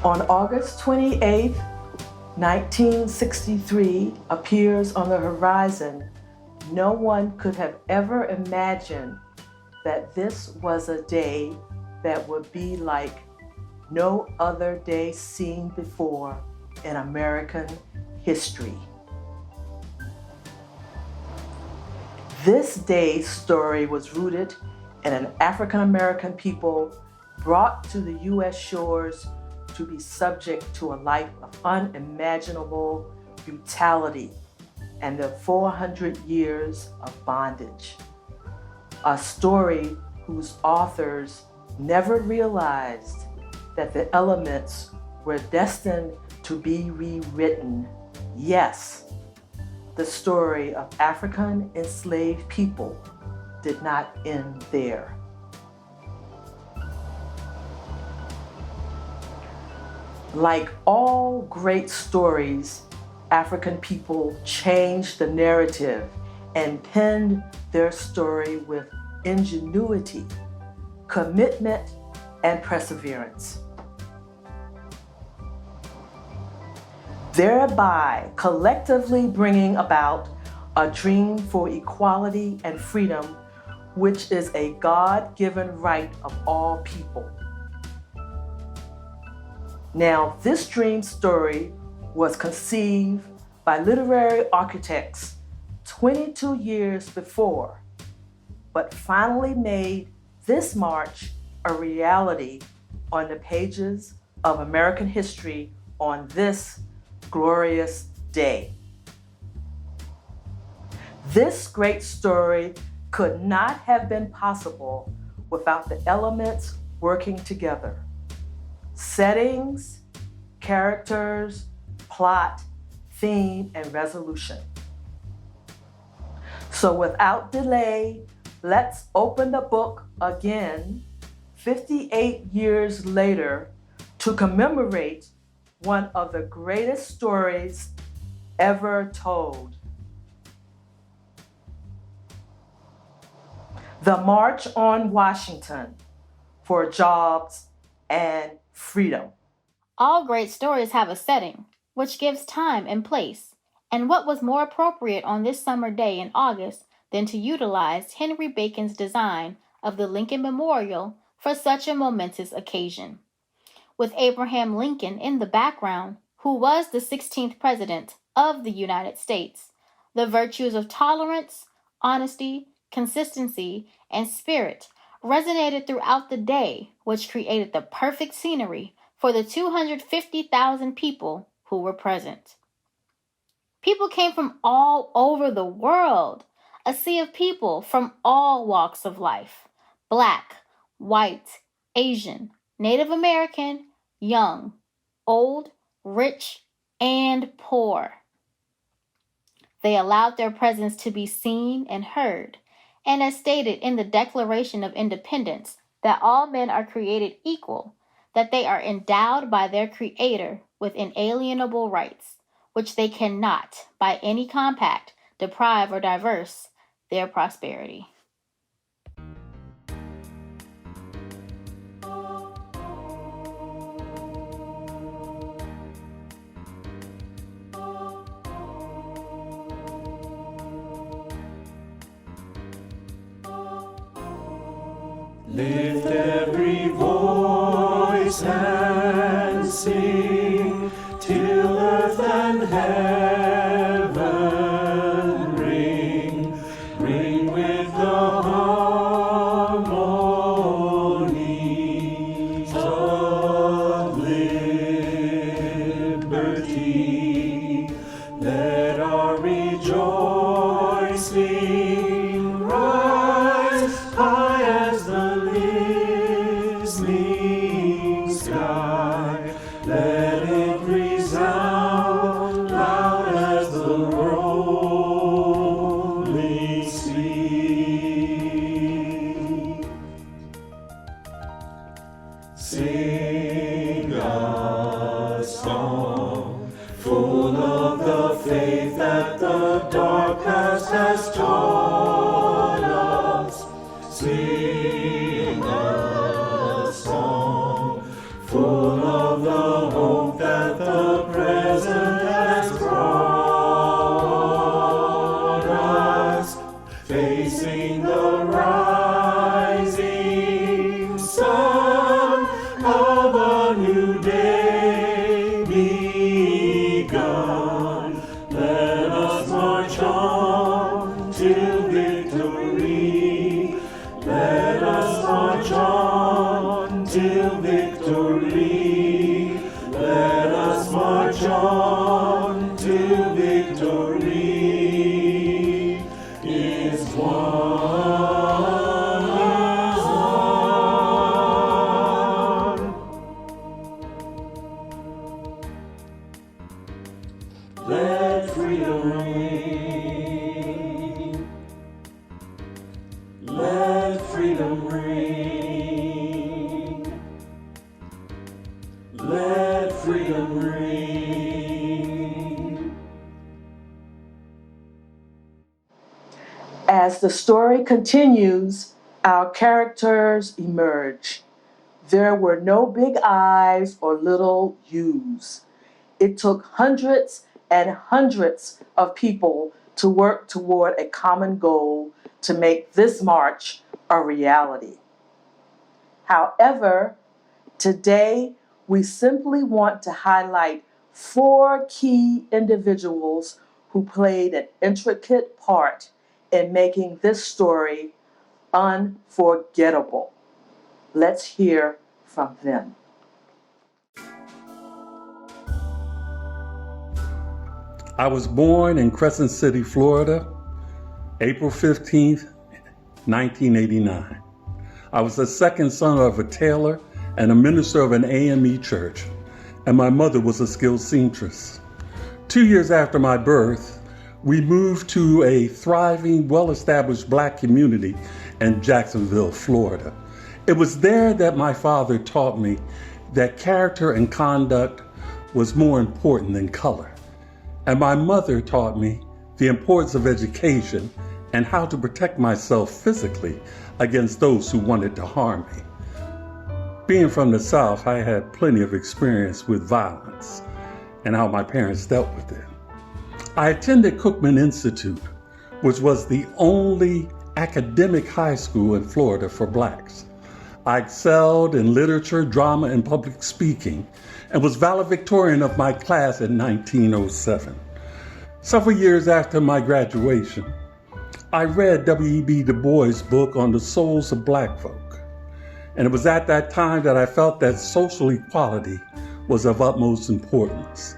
On August 28, 1963, appears on the horizon. No one could have ever imagined that this was a day that would be like no other day seen before in American history. This day's story was rooted in an African American people brought to the U.S. shores to be subject to a life of unimaginable brutality and the 400 years of bondage. A story whose authors never realized that the elements were destined to be rewritten. Yes, the story of African enslaved people did not end there. Like all great stories, African people changed the narrative and penned their story with ingenuity, commitment, and perseverance, thereby collectively bringing about a dream for equality and freedom, which is a God-given right of all people. Now, this dream story was conceived by literary architects 22 years before, but finally made this march a reality on the pages of American history on this glorious day. This great story could not have been possible without the elements working together: settings, characters, plot, theme, and resolution. So without delay, let's open the book again 58 years later to commemorate one of the greatest stories ever told. The March on Washington for Jobs and Freedom. All great stories have a setting, which gives time and place. And what was more appropriate on this summer day in August than to utilize Henry Bacon's design of the Lincoln Memorial for such a momentous occasion? With Abraham Lincoln in the background, who was the 16th President of the United States, the virtues of tolerance, honesty, consistency, and spirit resonated throughout the day, which created the perfect scenery for the 250,000 people who were present. People came from all over the world, a sea of people from all walks of life: Black, white, Asian, Native American, young, old, rich, and poor. They allowed their presence to be seen and heard, and as stated in the Declaration of Independence, that all men are created equal, that they are endowed by their Creator with inalienable rights, which they cannot, by any compact, deprive or diverse their prosperity. Lift every voice and sing till earth and heaven ring, ring with the harmonies of liberty. Let our rejoicing rise high as the listening sky. Let it resound loud as the rolling sea. Sing a song full of the faith that the dark past has taught us. Sing a song full of the facing the rising sun of a new day begun. Let us march on till victory. Let us march on till victory. Let us march on till victory is won. Let freedom reign. Let freedom reign. Let freedom reign. As the story continues, our characters emerge. There were no big I's or little U's. It took hundreds and hundreds of people to work toward a common goal to make this march a reality. However, today we simply want to highlight 4 key individuals who played an intricate part in making this story unforgettable. Let's hear from them. I was born in Crescent City, Florida, April 15th, 1989. I was the second son of a tailor and a minister of an AME church, and my mother was a skilled seamstress. 2 years after my birth, we moved to a thriving, well-established Black community in Jacksonville, Florida. It was there that my father taught me that character and conduct was more important than color. And my mother taught me the importance of education and how to protect myself physically against those who wanted to harm me. Being from the South, I had plenty of experience with violence and how my parents dealt with it. I attended Cookman Institute, which was the only academic high school in Florida for Blacks. I excelled in literature, drama, and public speaking, and was valedictorian of my class in 1907. Several years after my graduation, I read W.E.B. Du Bois' book on the souls of Black folk. And it was at that time that I felt that social equality was of utmost importance.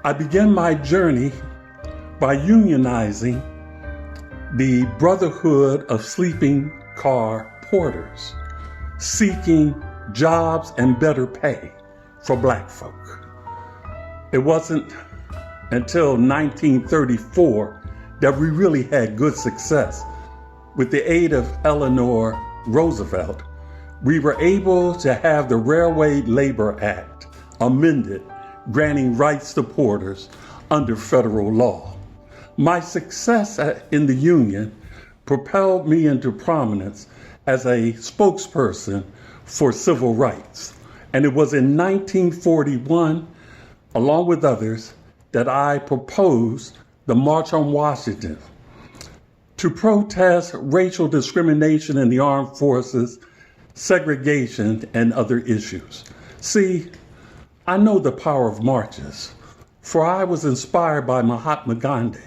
I began my journey by unionizing the Brotherhood of Sleeping Car Porters, seeking jobs and better pay for Black folk. It wasn't until 1934 that we really had good success. With the aid of Eleanor Roosevelt, we were able to have the Railway Labor Act amended, granting rights to porters under federal law. My success in the union propelled me into prominence as a spokesperson for civil rights. And it was in 1941, along with others, that I proposed the March on Washington to protest racial discrimination in the armed forces, segregation, and other issues. See, I know the power of marches, for I was inspired by Mahatma Gandhi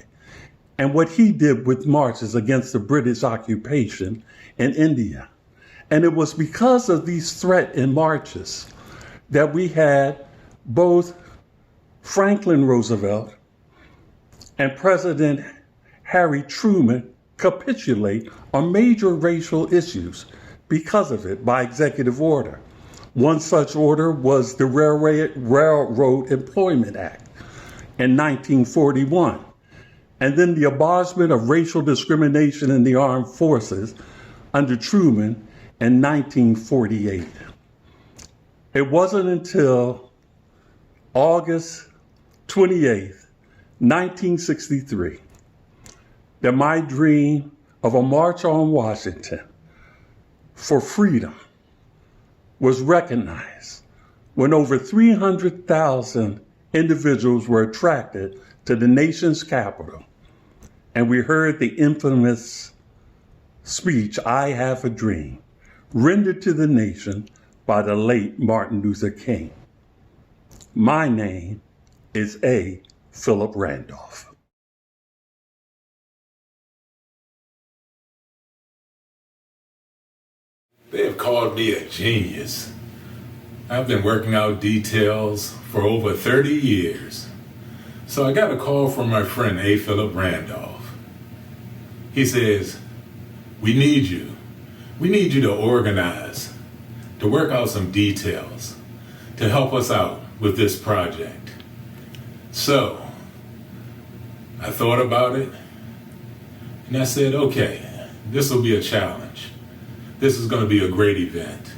and what he did with marches against the British occupation in India. And it was because of these threat and marches that we had both Franklin Roosevelt and President Harry Truman capitulate on major racial issues because of it by executive order. One such order was the Railroad Employment Act in 1941, and then the abolishment of racial discrimination in the armed forces under Truman in 1948. It wasn't until August 28th, 1963, that my dream of a March on Washington for freedom was recognized when over 300,000 individuals were attracted to the nation's capital, and we heard the infamous speech, I Have a Dream, rendered to the nation by the late Martin Luther King. My name is A. Philip Randolph. They have called me a genius. I've been working out details for over 30 years. So I got a call from my friend A. Philip Randolph. He says, we need you. We need you to organize, to work out some details, to help us out with this project. So I thought about it and I said, okay, this will be a challenge. This is going to be a great event.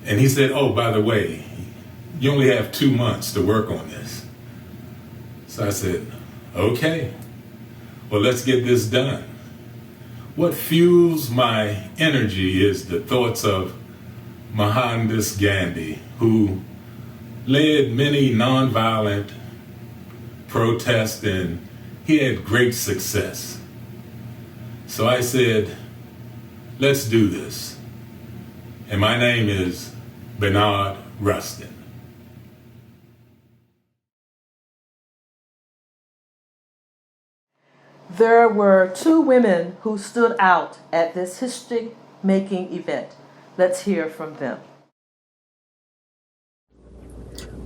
And he said, oh, by the way, you only have 2 months to work on this. So I said, okay, well, let's get this done. What fuels my energy is the thoughts of Mohandas Gandhi, who led many nonviolent protests and he had great success. So I said, let's do this. And my name is Bernard Rustin. There were 2 women who stood out at this history-making event. Let's hear from them.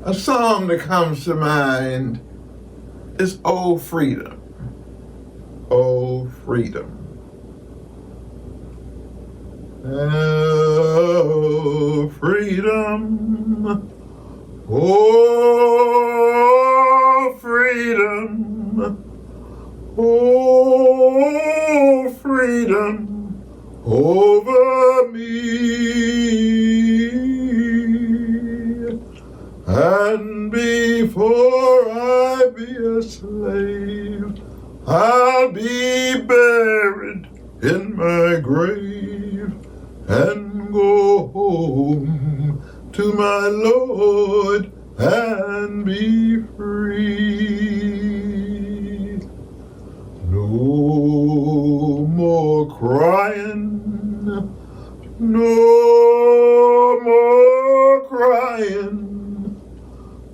A song that comes to mind is "Oh Freedom, Oh Freedom." Oh, freedom, oh, freedom, oh, freedom over me. And before I be a slave, I'll be buried in my grave and go home to my Lord and be free. No more crying, no more crying,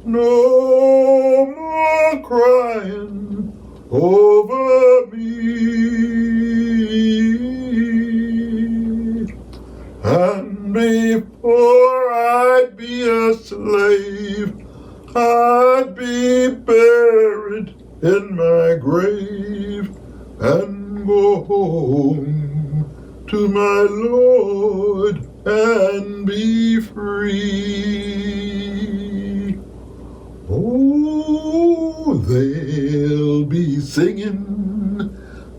no more crying over me. And before I'd be a slave, I'd be buried in my grave and go home to my Lord and be free. Oh, they'll be singing,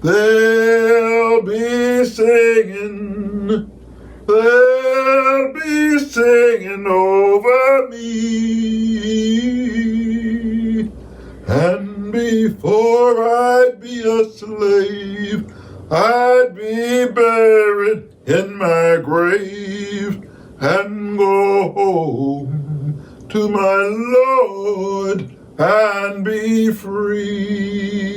they'll be singing, they'll be singing over me. And before I'd be a slave, I'd be buried in my grave and go home to my Lord and be free.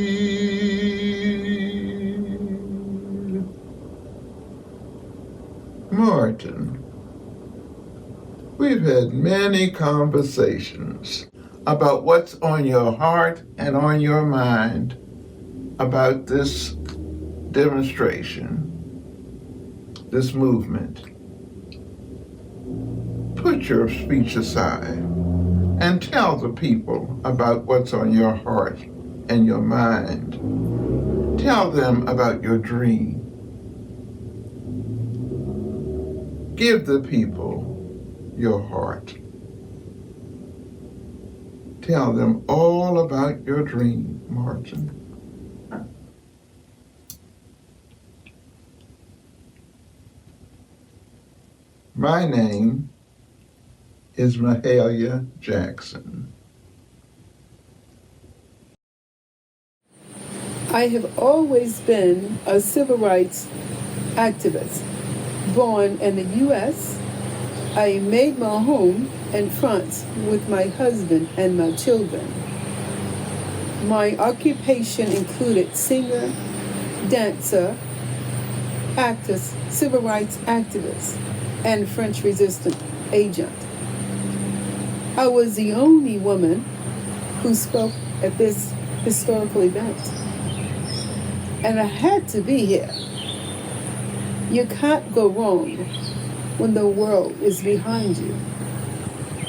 Martin, we've had many conversations about what's on your heart and on your mind about this demonstration, this movement. Put your speech aside and tell the people about what's on your heart and your mind. Tell them about your dream. Give the people your heart. Tell them all about your dream, Martin. My name is Mahalia Jackson. I have always been a civil rights activist. Born in the U.S., I made my home in France with my husband and my children. My occupation included singer, dancer, actress, civil rights activist, and French resistance agent. I was the only woman who spoke at this historical event. And I had to be here. You can't go wrong when the world is behind you.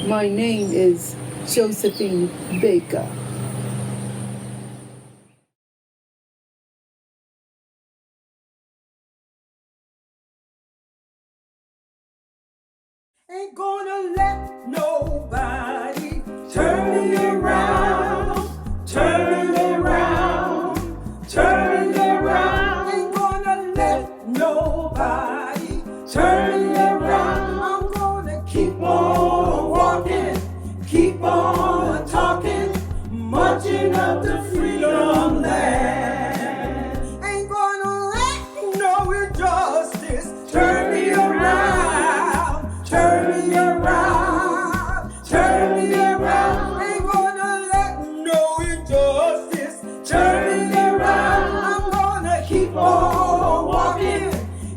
My name is Josephine Baker. Ain't gonna let nobody turn me around, turn me around, turn me around. Ain't gonna let nobody turn me around. I'm gonna keep on walking, keep on talking, marching up the freedom land. Ain't gonna let no injustice turn me around, turn me around, turn me around. Ain't gonna let no injustice turn me around. I'm gonna keep on walking,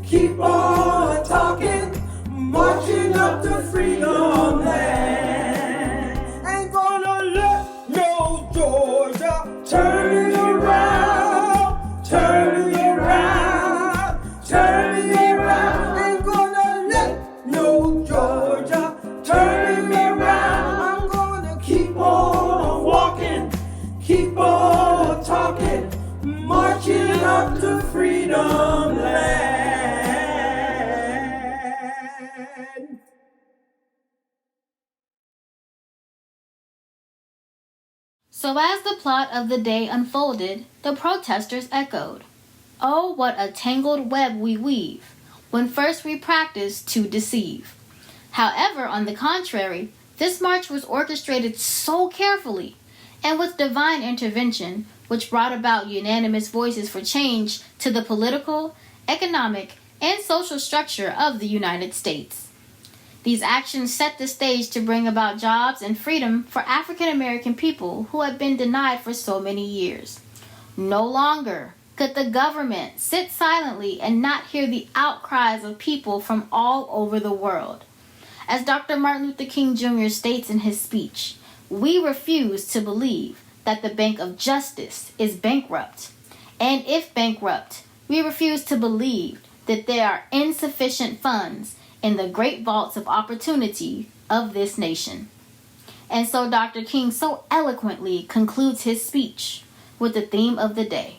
keep on talking, marching up to freedom land. Ain't gonna let no Georgia turn me around, turn me around, turn me around. Ain't gonna let no Georgia turn me around. I'm gonna keep on walking, keep on talking, marching up to freedom land. So as the plot of the day unfolded, the protesters echoed, "Oh, what a tangled web we weave, when first we practice to deceive." However, on the contrary, this march was orchestrated so carefully and with divine intervention, which brought about unanimous voices for change to the political, economic, and social structure of the United States. These actions set the stage to bring about jobs and freedom for African American people who had been denied for so many years. No longer could the government sit silently and not hear the outcries of people from all over the world. As Dr. Martin Luther King Jr. states in his speech, "We refuse to believe that the Bank of Justice is bankrupt. And if bankrupt, we refuse to believe that there are insufficient funds in the great vaults of opportunity of this nation." And so Dr. King so eloquently concludes his speech with the theme of the day.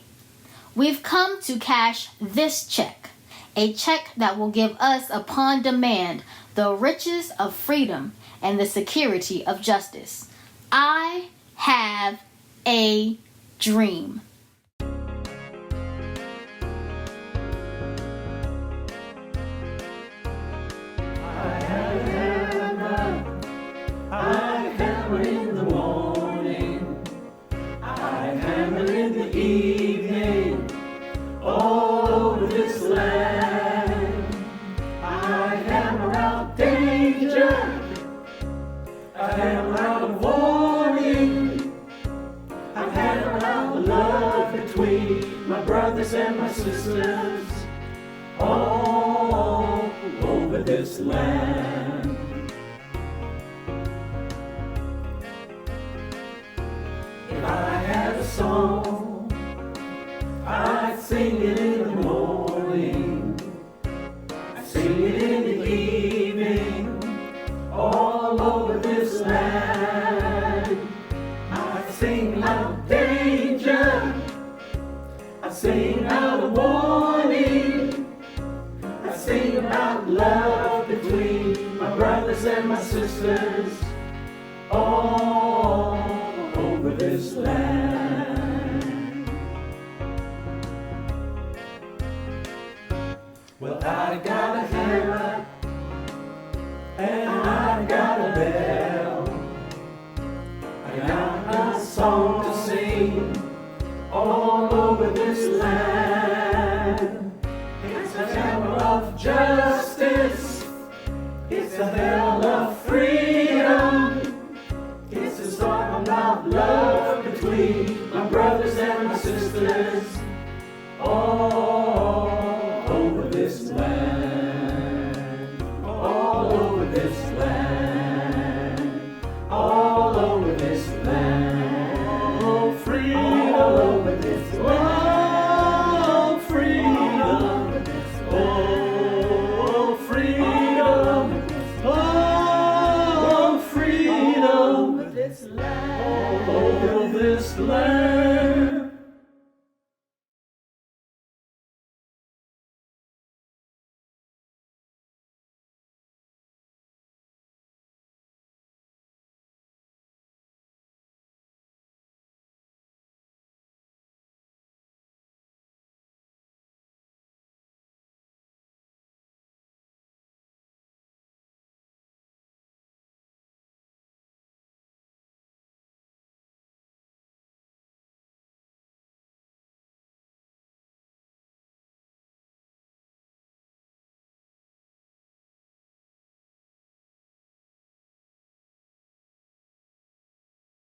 "We've come to cash this check, a check that will give us upon demand the riches of freedom and the security of justice. I have a dream." I hammer in the morning, I hammer in the evening, all over this land. I hammer out danger, I hammer out a warning, I hammer out love between my brothers and my sisters, all over this land. If I had a song, I'd sing it in the morning, I'd sing it in the evening, all over this land. I'd sing out danger, I'd sing out a warning, I'd sing about love between my brothers and my sisters, all over this land. Well, I got a hammer and I got a bell, I got a song to sing all over this land.